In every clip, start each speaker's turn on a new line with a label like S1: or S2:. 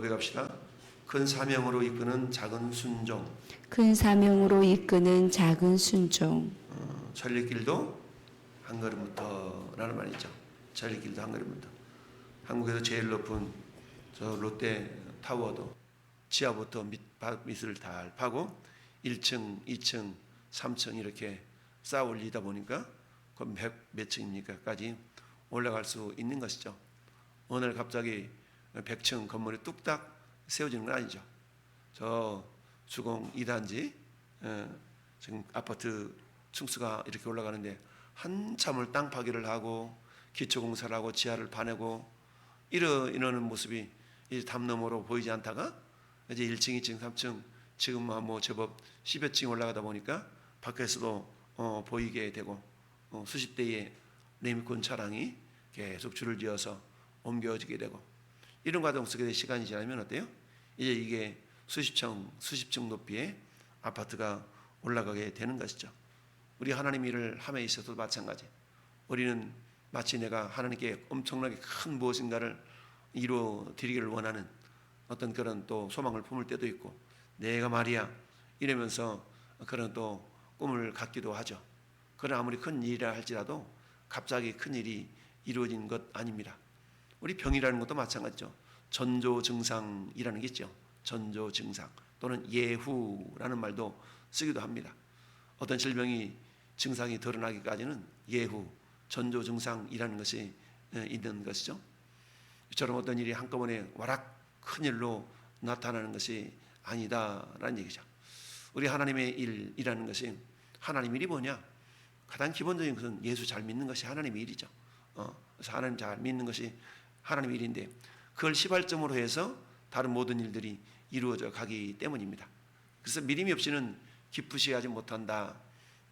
S1: 고백합시다. 큰 사명으로 이끄는 작은 순종.
S2: 큰 사명으로 이끄는 작은 순종.
S1: 천리길도 한 걸음부터라는 말이죠. 천리길도 한 걸음부터. 한국에서 제일 높은 저 롯데 타워도 지하부터 밑을 다 파고 1층, 2층, 3층 이렇게 쌓아 올리다 보니까 그 몇 층입니까까지 올라갈 수 있는 것이죠. 오늘 갑자기 100층 건물이 뚝딱 세워지는 건 아니죠. 저 주공 2단지 지금 아파트 층수가 이렇게 올라가는데 한참을 땅 파기를 하고 기초공사를 하고 지하를 파내고 이러는 모습이 이제 담 너머로 보이지 않다가 이제 1층, 2층, 3층 지금 뭐 제법 10여 층 올라가다 보니까 밖에서도 보이게 되고 수십 대의 레미콘 차량이 계속 줄을 지어서 옮겨지게 되고 이런 과정 속에 시간이 지나면 어때요? 이제 이게 수십 층 높이의 아파트가 올라가게 되는 것이죠. 우리 하나님 일을 함에 있어서도 마찬가지. 우리는 마치 내가 하나님께 엄청나게 큰 무엇인가를 이루어 드리기를 원하는 어떤 그런 또 소망을 품을 때도 있고 내가 말이야 이러면서 그런 또 꿈을 갖기도 하죠. 그러나 아무리 큰 일이라 할지라도 갑자기 큰 일이 이루어진 것 아닙니다. 우리 병이라는 것도 마찬가지죠. 전조증상이라는 게 있죠. 전조증상 또는 예후라는 말도 쓰기도 합니다. 어떤 질병이 증상이 드러나기까지는 예후, 전조증상이라는 것이 있는 것이죠. 이처럼 어떤 일이 한꺼번에 와락 큰 일로 나타나는 것이 아니다라는 얘기죠. 우리 하나님의 일이라는 것이 하나님 일이 뭐냐? 가장 기본적인 것은 예수 잘 믿는 것이 하나님의 일이죠. 그래서 하나님 잘 믿는 것이 하나님의 일인데 그걸 시발점으로 해서 다른 모든 일들이 이루어져 가기 때문입니다. 그래서 믿음이 없이는 기쁘시하지 못한다.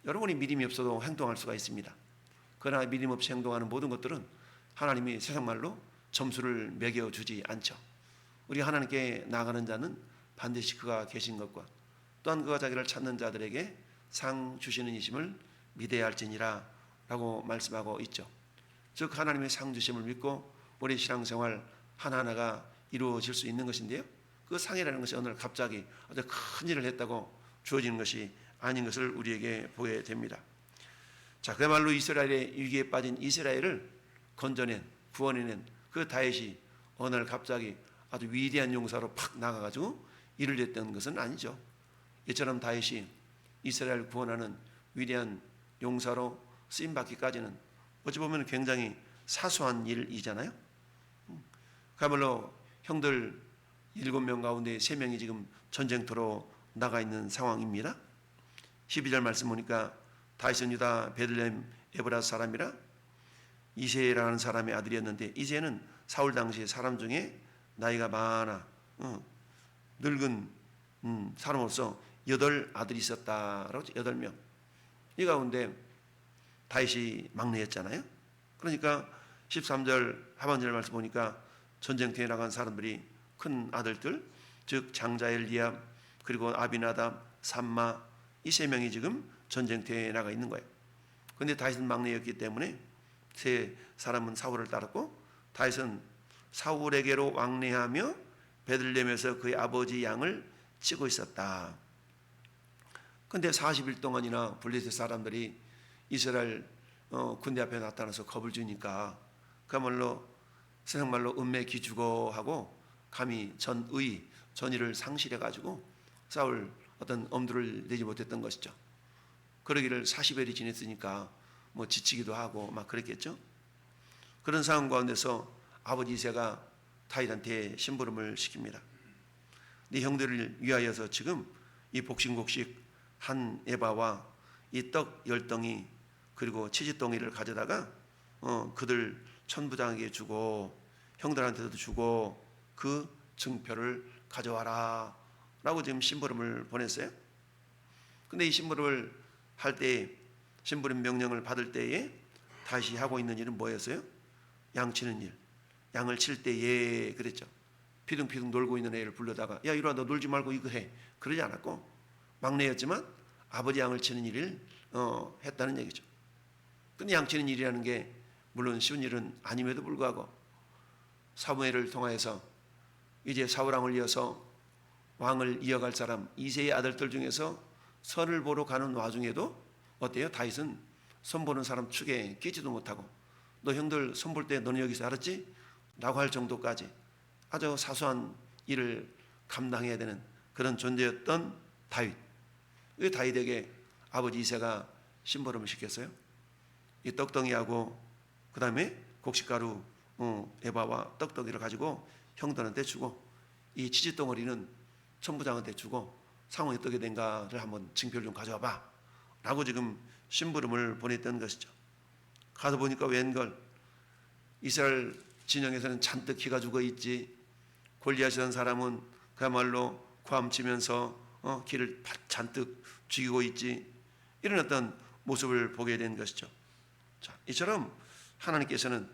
S1: 여러분이 믿음이 없어도 행동할 수가 있습니다. 그러나 믿음 없이 행동하는 모든 것들은 하나님이 세상말로 점수를 매겨주지 않죠. 우리 하나님께 나아가는 자는 반드시 그가 계신 것과 또한 그가 자기를 찾는 자들에게 상 주시는 이심을 믿어야 할지니라 라고 말씀하고 있죠. 즉 하나님의 상 주심을 믿고 우리 신앙생활 하나하나가 이루어질 수 있는 것인데요. 그 상이라는 것이 오늘 갑자기 아주 큰 일을 했다고 주어지는 것이 아닌 것을 우리에게 보여야 됩니다. 자, 그야말로 이스라엘의 위기에 빠진 이스라엘을 건져낸, 구원해낸 그 다윗이 어느 날 갑자기 아주 위대한 용사로 팍 나가가지고 일을 했던 것은 아니죠. 이처럼 다윗이 이스라엘을 구원하는 위대한 용사로 쓰임받기까지는 어찌 보면 굉장히 사소한 일이잖아요. 그야말로 형들 7명 가운데 3명이 지금 전쟁터로 나가 있는 상황입니다. 12절 말씀 보니까 다윗은 유다 베들레헴 에브라 사람이라 이세라는 사람의 아들이었는데 이세는 사울 당시 사람 중에 나이가 많아 늙은 사람으로서 8아들이 있었다라고 8명. 이 가운데 다윗이 막내였잖아요. 그러니까 13절 하반절 말씀 보니까 전쟁터에 나간 사람들이 큰 아들들 즉 장자엘 리압 그리고 아비나답 삼마 이 3명이 지금 전쟁터에 나가 있는 거예요. 그런데 다윗은 막내였기 때문에 세 사람은 사울을 따랐고 다윗은 사울에게로 왕래하며 베들레헴에서 그의 아버지 양을 치고 있었다. 그런데 40일 동안이나 블레셋 사람들이 이스라엘 군대 앞에 나타나서 겁을 주니까 그야말로 세상말로 은매기주고하고 감히 전의를 상실해가지고 싸울 어떤 엄두를 내지 못했던 것이죠. 그러기를 40일이 지냈으니까 뭐 지치기도 하고 막 그랬겠죠. 그런 상황 가운데서 아버지 이새가 다윗한테 심부름을 시킵니다. 네 형들을 위하여서 지금 이 복싱곡식 한 에바와 이 떡 10덩이 그리고 치즈덩이를 가져다가 그들 천부장에게 주고 형들한테도 주고 그 증표를 가져와라 라고 지금 심부름을 보냈어요. 근데 이 심부름을 할 때 심부름 명령을 받을 때에 다시 하고 있는 일은 뭐였어요? 양 치는 일. 양을 칠 때에 그랬죠. 피둥피둥 놀고 있는 애를 불러다가 야 이리와 너 놀지 말고 이거 해. 그러지 않았고 막내였지만 아버지 양을 치는 일을 했다는 얘기죠. 근데 양 치는 일이라는 게 물론 쉬운 일은 아님에도 불구하고 사무엘을 통하여서 이제 사울왕을 이어서 왕을 이어갈 사람 이새의 아들들 중에서 선을 보러 가는 와중에도 어때요? 다윗은 선 보는 사람 축에 끼지도 못하고 너 형들 선 볼 때 너는 여기서 알았지? 라고 할 정도까지 아주 사소한 일을 감당해야 되는 그런 존재였던 다윗. 왜 다윗에게 아버지 이새가 심부름을 시켰어요? 이 떡덩이하고 그 다음에 곡식가루 에바와 떡덩이를 가지고 형들한테 주고 이 치즈덩어리는 천부장한테 주고 상황이 어떻게 된가를 한번 징표를 좀 가져와 봐 라고 지금 심부름을 보냈던 것이죠. 가서 보니까 웬걸 이스라엘 진영에서는 잔뜩 기가 죽어 있지. 골리앗이라는 사람은 그야말로 고함치면서 기를 잔뜩 죽이고 있지. 이런 어떤 모습을 보게 된 것이죠. 자, 이처럼 하나님께서는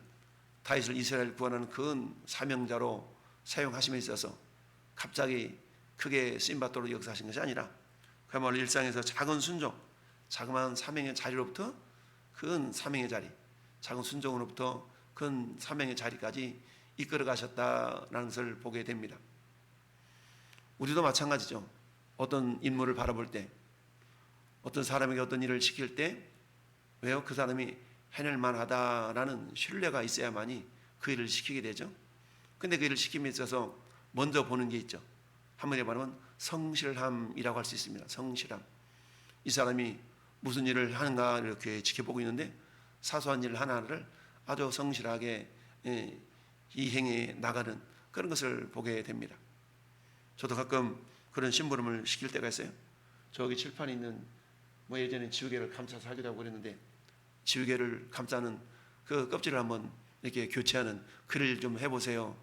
S1: 다윗을 이스라엘 구원하는 큰 사명자로 사용하심에 있어서 갑자기 크게 쓰임받도록 역사하신 것이 아니라 그야말로 일상에서 작은 순종, 자그마한 사명의 자리로부터 큰 사명의 자리, 작은 순종으로부터 큰 사명의 자리까지 이끌어 가셨다는 것을 보게 됩니다. 우리도 마찬가지죠. 어떤 인물을 바라볼 때, 어떤 사람에게 어떤 일을 시킬 때 왜요? 그 사람이 해낼 만하다라는 신뢰가 있어야만이 그 일을 시키게 되죠. 근데 그 일을 시킴에 있어서 먼저 보는 게 있죠. 한마디로 말하면 성실함이라고 할 수 있습니다. 성실함. 이 사람이 무슨 일을 하는가 이렇게 지켜보고 있는데 사소한 일 하나를 아주 성실하게 이행해 나가는 그런 것을 보게 됩니다. 저도 가끔 그런 심부름을 시킬 때가 있어요. 저기 칠판에 있는 예전에 지우개를 감싸서 하기도 하고 그랬는데 지우개를 감싸는 그 껍질을 한번 이렇게 교체하는 글을 좀 해보세요.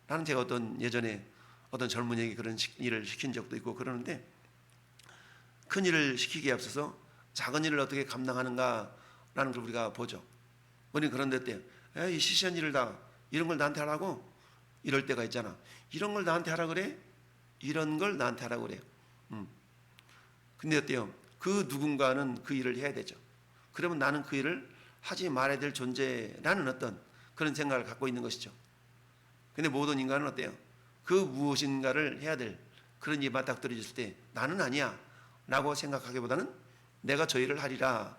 S1: 나는 제가 예전에 어떤 젊은이에게 그런 일을 시킨 적도 있고 그러는데 큰 일을 시키기에 앞서서 작은 일을 어떻게 감당하는가라는 걸 우리가 보죠. 우리는 그런 데 어때요? 이 시시한 일을 다 이런 걸 나한테 하라고? 이럴 때가 있잖아. 이런 걸 나한테 하라 그래? 이런 걸 나한테 하라고 그래요. 근데 어때요? 그 누군가는 그 일을 해야 되죠. 그러면 나는 그 일을 하지 말아야 될 존재라는 어떤 그런 생각을 갖고 있는 것이죠. 근데 모든 인간은 어때요? 그 무엇인가를 해야 될 그런 일이 맞닥뜨려졌을 때 나는 아니야 라고 생각하기보다는 내가 저 일을 하리라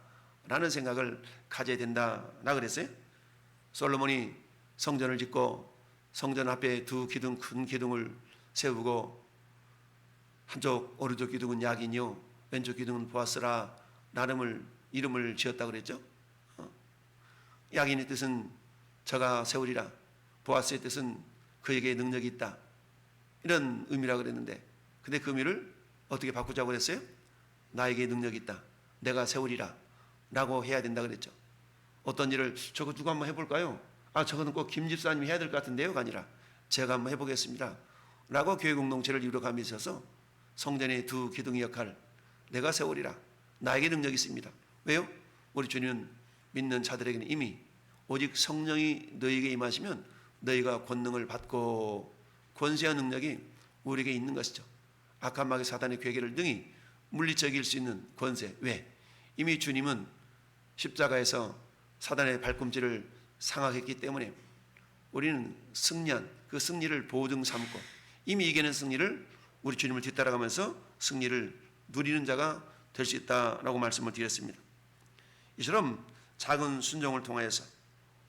S1: 라는 생각을 가져야 된다라고 그랬어요. 솔로몬이 성전을 짓고 성전 앞에 두 기둥, 큰 기둥을 세우고 한쪽 오른쪽 기둥은 야긴이요 왼쪽 기둥은 보아스라 이름을 지었다고 그랬죠. 야긴의 뜻은 저가 세우리라, 보아스의 뜻은 그에게 능력이 있다, 이런 의미라고 그랬는데 근데 그 의미를 어떻게 바꾸자고 그랬어요? 나에게 능력이 있다, 내가 세우리라 라고 해야 된다 그랬죠. 어떤 일을 저거 누가 한번 해볼까요? 저거는 꼭 김 집사님이 해야 될 것 같은데요가 아니라 제가 한번 해보겠습니다 라고 교회 공동체를 이루어감에 있어서 성전의 두 기둥의 역할 내가 세우리라, 나에게 능력이 있습니다. 왜요? 우리 주님은 믿는 자들에게는 이미 오직 성령이 너희에게 임하시면 너희가 권능을 받고 권세한 능력이 우리에게 있는 것이죠. 악한 마귀 사단의 괴계를 능히 물리쳐 이길 수 있는 권세. 왜? 이미 주님은 십자가에서 사단의 발꿈치를 상하했기 때문에 우리는 승리한 그 승리를 보증 삼고 이미 이기는 승리를 우리 주님을 뒤따라가면서 승리를 누리는 자가 될 수 있다라고 말씀을 드렸습니다. 이처럼 작은 순종을 통하여서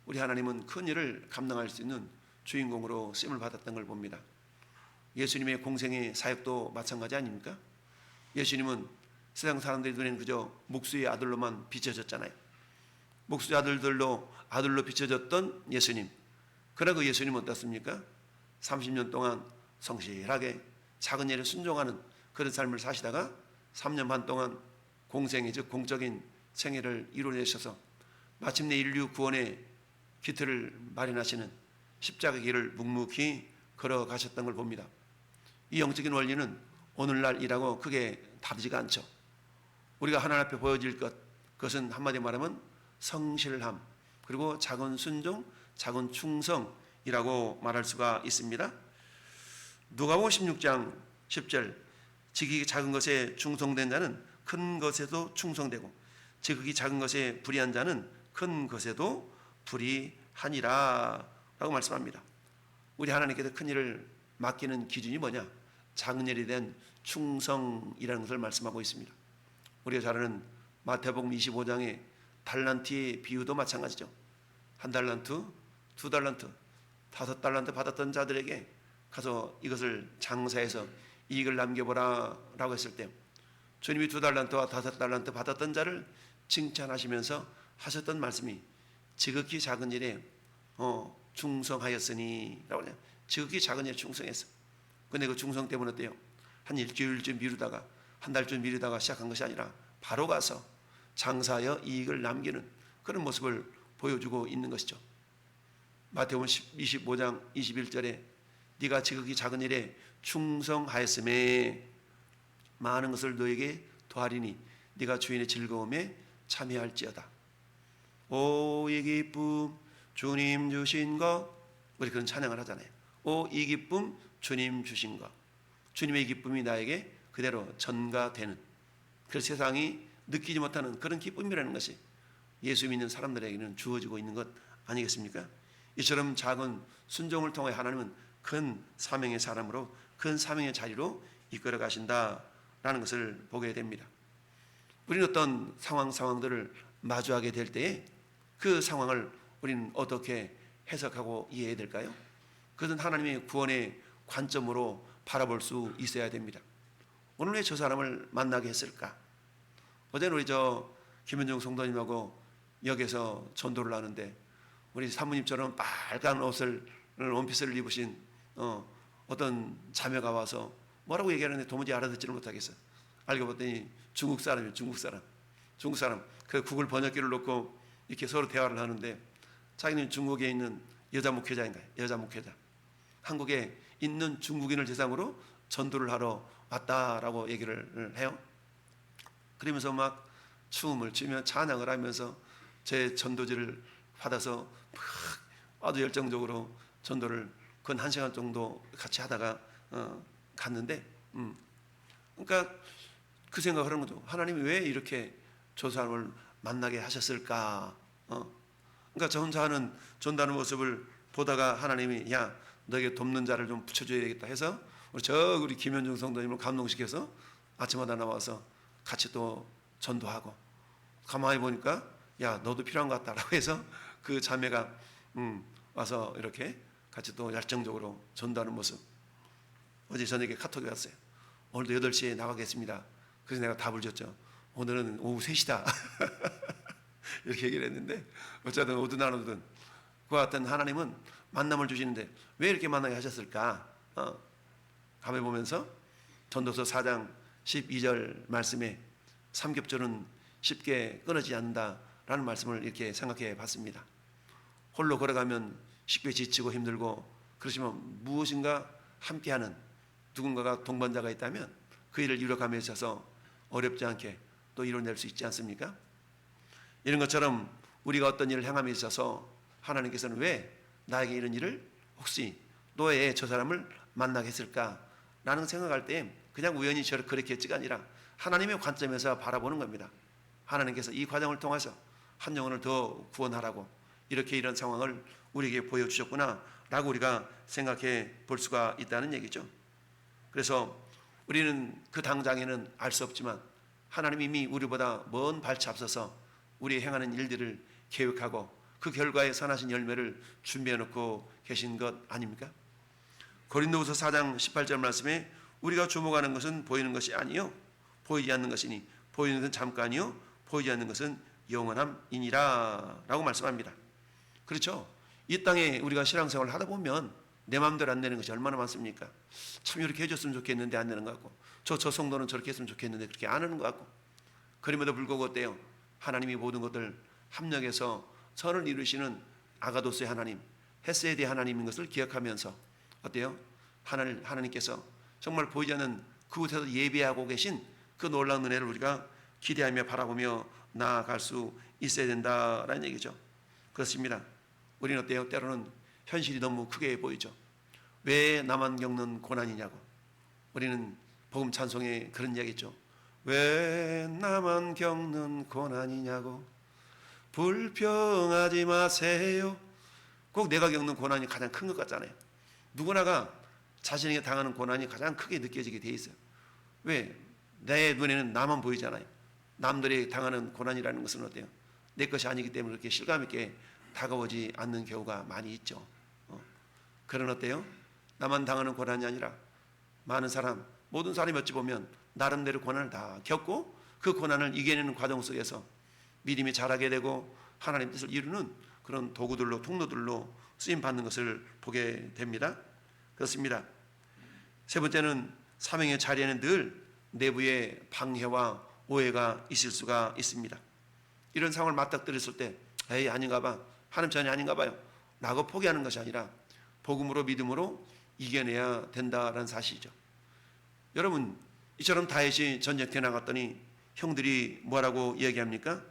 S1: 우리 하나님은 큰 일을 감당할 수 있는 주인공으로 쓰임을 받았던 걸 봅니다. 예수님의 공생의 사역도 마찬가지 아닙니까? 예수님은 세상 사람들의 눈에는 그저 목수의 아들로만 비춰졌잖아요. 목수의 아들로 비춰졌던 예수님. 그러나 그 예수님은 어떻습니까? 30년 동안 성실하게 작은 일에 순종하는 그런 삶을 사시다가 3년 반 동안 공생의 즉 공적인 생애를 이루어내셔서 마침내 인류 구원의 기틀을 마련하시는 십자가의 길을 묵묵히 걸어가셨던 걸 봅니다. 이 영적인 원리는 오늘날이라고 크게 다르지가 않죠. 우리가 하나님 앞에 보여질 그것은 한마디로 말하면 성실함, 그리고 작은 순종, 작은 충성이라고 말할 수가 있습니다. 누가복음 16장 10절, 지극히 작은 것에 충성된 자는 큰 것에도 충성되고 지극히 작은 것에 불의한 자는 큰 것에도 불의하니라 라고 말씀합니다. 우리 하나님께서 큰 일을 맡기는 기준이 뭐냐? 작은 일에 대한 충성이라는 것을 말씀하고 있습니다. 우리가 잘 아는 마태복음 25장의 달란트의 비유도 마찬가지죠. 1달란트, 2달란트, 5달란트 받았던 자들에게 가서 이것을 장사해서 이익을 남겨보라 라고 했을 때 주님이 2달란트와 5달란트 받았던 자를 칭찬하시면서 하셨던 말씀이 지극히 작은 일에 충성하였으니 라고 해요. 지극히 작은 일에 충성했어. 근데 그 충성 때문에 어때요? 한 일주일쯤 미루다가 한 달쯤 미루다가 시작한 것이 아니라 바로 가서 장사하여 이익을 남기는 그런 모습을 보여주고 있는 것이죠. 마태복음 25장 21절에 네가 지극히 작은 일에 충성하였음에 많은 것을 너에게 더하리니 네가 주인의 즐거움에 참여할지어다. 오 이 기쁨 주님 주신 것, 우리 그런 찬양을 하잖아요. 오 이 기쁨 주님 주신 것, 주님의 기쁨이 나에게 그대로 전가되는, 그 세상이 느끼지 못하는 그런 기쁨이라는 것이 예수 믿는 사람들에게는 주어지고 있는 것 아니겠습니까? 이처럼 작은 순종을 통해 하나님은 큰 사명의 사람으로 큰 사명의 자리로 이끌어 가신다라는 것을 보게 됩니다. 우리는 어떤 상황들을 마주하게 될 때에 그 상황을 우리는 어떻게 해석하고 이해해야 될까요? 그것은 하나님의 구원의 관점으로 바라볼 수 있어야 됩니다. 오늘 왜 저 사람을 만나게 했을까? 어제는 우리 김현정 성도님하고 역에서 전도를 하는데 우리 사모님처럼 빨간 원피스를 입으신 어떤 자매가 와서 뭐라고 얘기하는데 도무지 알아듣지를 못하겠어요. 알고 봤더니 중국 사람이에요. 중국 사람. 그 구글 번역기를 놓고 이렇게 서로 대화를 하는데 자기는 중국에 있는 여자 목회자인가요? 여자 목회자. 한국에 있는 중국인을 대상으로 전도를 하러 왔다라고 얘기를 해요. 그러면서 막 춤을 추며 찬양을 하면서 제 전도지를 받아서 아주 열정적으로 전도를 근 1시간 정도 같이 하다가 갔는데 그러니까 그 생각을 하는 거죠. 하나님이 왜 이렇게 저 사람을 만나게 하셨을까? 그러니까 저 혼자 하는 전도하는 모습을 보다가 하나님이 야 너에게 돕는 자를 좀 붙여줘야 되겠다 해서 우리 김현중 성도님을 감동시켜서 아침마다 나와서 같이 또 전도하고 가만히 보니까 야 너도 필요한 것 같다라고 해서 그 자매가 와서 이렇게 같이 또 열정적으로 전도하는 모습. 어제 저녁에 카톡이 왔어요. 오늘도 8시에 나가겠습니다. 그래서 내가 답을 줬죠. 오늘은 오후 3시다 이렇게 얘기를 했는데 어쨌든 오든 안 오든 그와 같은 하나님은 만남을 주시는데 왜 이렇게 만나게 하셨을까? 가만히 보면서 전도서 4장 12절 말씀에 삼겹줄은 쉽게 끊어지지 않는다라는 말씀을 이렇게 생각해 봤습니다. 홀로 걸어가면 쉽게 지치고 힘들고 그렇지만 무엇인가 함께하는 누군가가 동반자가 있다면 그 일을 이뤄감에 있어서 어렵지 않게 또 이뤄낼 수 있지 않습니까? 이런 것처럼 우리가 어떤 일을 행함에 있어서 하나님께서는 왜 나에게 이런 일을 혹시 너의 저 사람을 만나게 했을까라는 생각할 때 그냥 우연히 저를 그렇게 했지가 아니라 하나님의 관점에서 바라보는 겁니다. 하나님께서 이 과정을 통해서 한 영혼을 더 구원하라고 이렇게 이런 상황을 우리에게 보여주셨구나 라고 우리가 생각해 볼 수가 있다는 얘기죠. 그래서 우리는 그 당장에는 알 수 없지만 하나님이 이미 우리보다 먼 발치 앞서서 우리 행하는 일들을 계획하고 그 결과에 선하신 열매를 준비해 놓고 계신 것 아닙니까? 고린도후서 4장 18절 말씀에 우리가 주목하는 것은 보이는 것이 아니요 보이지 않는 것이니 보이는 것은 잠깐이요 보이지 않는 것은 영원함이니라 라고 말씀합니다. 그렇죠? 이 땅에 우리가 신앙생활을 하다 보면 내 마음대로 안 되는 것이 얼마나 많습니까? 참 이렇게 해줬으면 좋겠는데 안 되는 것 같고 저 성도는 저렇게 했으면 좋겠는데 그렇게 안 하는 것 같고 그럼에도 불구하고 어때요? 하나님이 모든 것들 합력해서 선을 이루시는 아가도스의 하나님, 헤세드의 하나님인 것을 기억하면서 어때요? 하나님께서 정말 보이지 않는 그곳에서 예배하고 계신 그 놀라운 은혜를 우리가 기대하며 바라보며 나아갈 수 있어야 된다라는 얘기죠. 그렇습니다. 우리는 어때요? 때로는 현실이 너무 크게 보이죠. 왜 나만 겪는 고난이냐고. 우리는 복음 찬송에 그런 이야기죠. 왜 나만 겪는 고난이냐고 불평하지 마세요. 꼭 내가 겪는 고난이 가장 큰 것 같잖아요. 누구나가 자신에게 당하는 고난이 가장 크게 느껴지게 돼 있어요. 왜? 내 눈에는 나만 보이잖아요. 남들이 당하는 고난이라는 것은 어때요? 내 것이 아니기 때문에 그렇게 실감 있게 다가오지 않는 경우가 많이 있죠. 그런 어때요? 나만 당하는 고난이 아니라 많은 사람, 모든 사람이 어찌 보면 나름대로 고난을 다 겪고 그 고난을 이겨내는 과정 속에서 믿음이 자라게 되고 하나님 뜻을 이루는 그런 도구들로, 통로들로 쓰임 받는 것을 보게 됩니다. 그렇습니다. 세 번째는 사명의 자리에는 늘 내부의 방해와 오해가 있을 수가 있습니다. 이런 상황을 맞닥뜨렸을 때 에이 아닌가 봐, 하나님 전이 아닌가 봐요 라고 포기하는 것이 아니라 복음으로 믿음으로 이겨내야 된다는 사실이죠. 여러분, 이처럼 다윗이 전쟁터에 나갔더니 형들이 뭐라고 얘기합니까?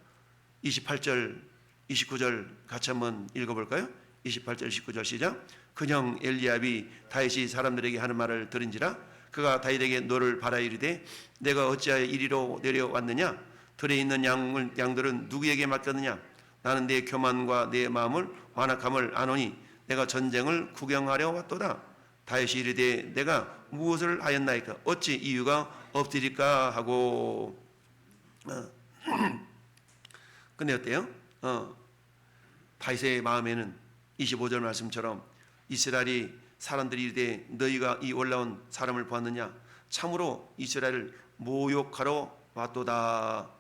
S1: 28절 29절 같이 한번 읽어볼까요? 28절 29절 시작. 그 형 엘리압이 다윗이 사람들에게 하는 말을 들은지라 그가 다윗에게 너를 바라 이르되 내가 어찌하여 이리로 내려왔느냐? 들에 있는 양들은 누구에게 맡겼느냐? 나는 내 교만과 내 마음을 완악함을 아노니 내가 전쟁을 구경하려 왔도다. 다윗이 이르되 내가 무엇을 하였나이까? 어찌 이유가 없으리까 하고. 근데 어때요? 다윗의 마음에는 25절 말씀처럼 이스라엘이 사람들이 이르되 너희가 이 올라온 사람을 보았느냐? 참으로 이스라엘을 모욕하러 왔도다.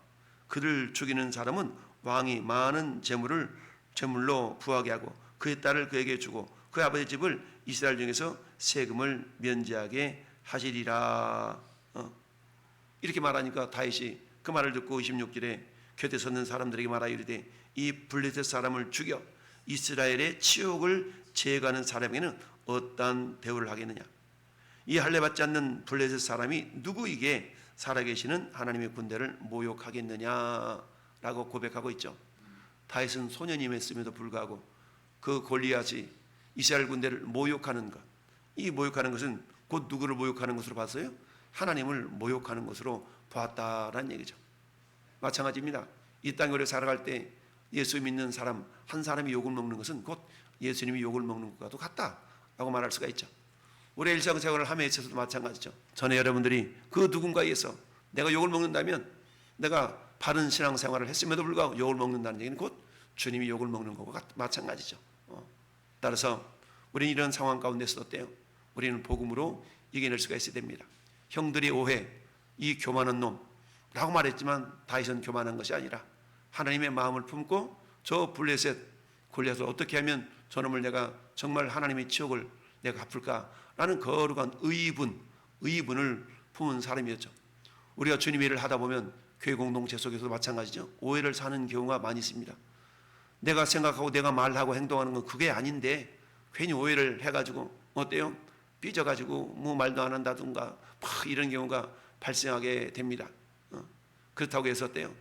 S1: 그를 죽이는 사람은 왕이 많은 재물로 부하게 하고 그의 딸을 그에게 주고 그 아버지 집을 이스라엘 중에서 세금을 면제하게 하시리라. 이렇게 말하니까 다윗이 그 말을 듣고 26절에 곁에 섰는 사람들에게 말하여 이르되 이 블레셋 사람을 죽여 이스라엘의 치욕을 제거하는 사람에게는 어떠한 대우를 하겠느냐? 이 할례받지 않는 블레셋 사람이 누구에게 살아계시는 하나님의 군대를 모욕하겠느냐라고 고백하고 있죠. 다윗은 소년임했음에도 불구하고 그 골리앗이 이스라엘 군대를 모욕하는 것, 이 모욕하는 것은 곧 누구를 모욕하는 것으로 봤어요? 하나님을 모욕하는 것으로 보았다라는 얘기죠. 마찬가지입니다. 이 땅에 오래 살아갈 때 예수 믿는 사람 한 사람이 욕을 먹는 것은 곧 예수님이 욕을 먹는 것과도 같다라고 말할 수가 있죠. 우리의 일상생활을 함에 있어서도 마찬가지죠. 전에 여러분들이 그 누군가에서 내가 욕을 먹는다면 내가 바른 신앙생활을 했음에도 불구하고 욕을 먹는다는 얘기는 곧 주님이 욕을 먹는 것과 마찬가지죠. 따라서 우리는 이런 상황 가운데서 어때요? 우리는 복음으로 이겨낼 수가 있어야 됩니다. 형들이 오해, 이 교만한 놈라고 말했지만 다윗은 교만한 것이 아니라 하나님의 마음을 품고 저 블레셋 골리앗을 어떻게 하면 저놈을 내가 정말 하나님의 치욕을 내가 갚을까라는 거룩한 의분을 품은 사람이었죠. 우리가 주님의 일을 하다 보면 교회 공동체 속에서도 마찬가지죠. 오해를 사는 경우가 많이 있습니다. 내가 생각하고 내가 말하고 행동하는 건 그게 아닌데 괜히 오해를 해가지고 어때요? 삐져가지고 뭐 말도 안 한다든가 막 이런 경우가 발생하게 됩니다. 그렇다고 해서 어때요?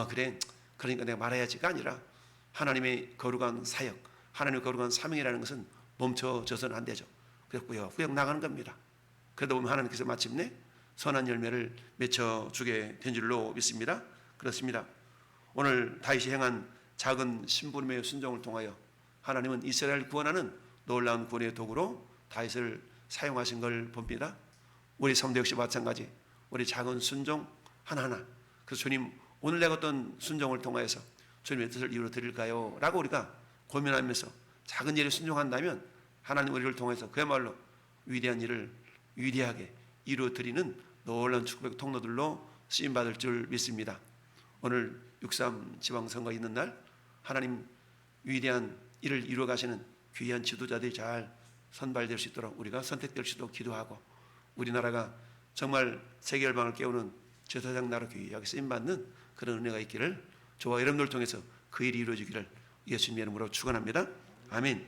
S1: 그래 그러니까 내가 말해야지가 아니라 하나님의 거룩한 사역, 하나님의 거룩한 사명이라는 것은 멈춰져서는 안 되죠. 그래서 꾸역꾸역 나가는 겁니다. 그러다 보면 하나님께서 마침내 선한 열매를 맺혀주게 된 줄로 믿습니다. 그렇습니다. 오늘 다윗이 행한 작은 심부름의 순종을 통하여 하나님은 이스라엘을 구원하는 놀라운 구원의 도구로 다윗을 사용하신 걸 봅니다. 우리 성도 역시 마찬가지. 우리 작은 순종 하나하나. 그래서 주님 오늘 내가 어떤 순종을 통하여서 주님의 뜻을 이루어 드릴까요? 라고 우리가 고민하면서 작은 일에 순종한다면 하나님 우리를 통해서 그야말로 위대한 일을 위대하게 이루어 드리는 놀라운 축복의 통로들로 쓰임받을 줄 믿습니다. 오늘 6.3 지방선거 있는 날 하나님 위대한 일을 이루어 가시는 귀한 지도자들이 잘 선발될 수 있도록 우리가 선택될 수 있도록 기도하고 우리나라가 정말 세계 열방을 깨우는 제사장 나라 귀하게 쓰임받는 그런 은혜가 있기를 저와 여러분들 통해서 그 일이 이루어지기를 예수님의 이름으로 축원합니다. 아멘.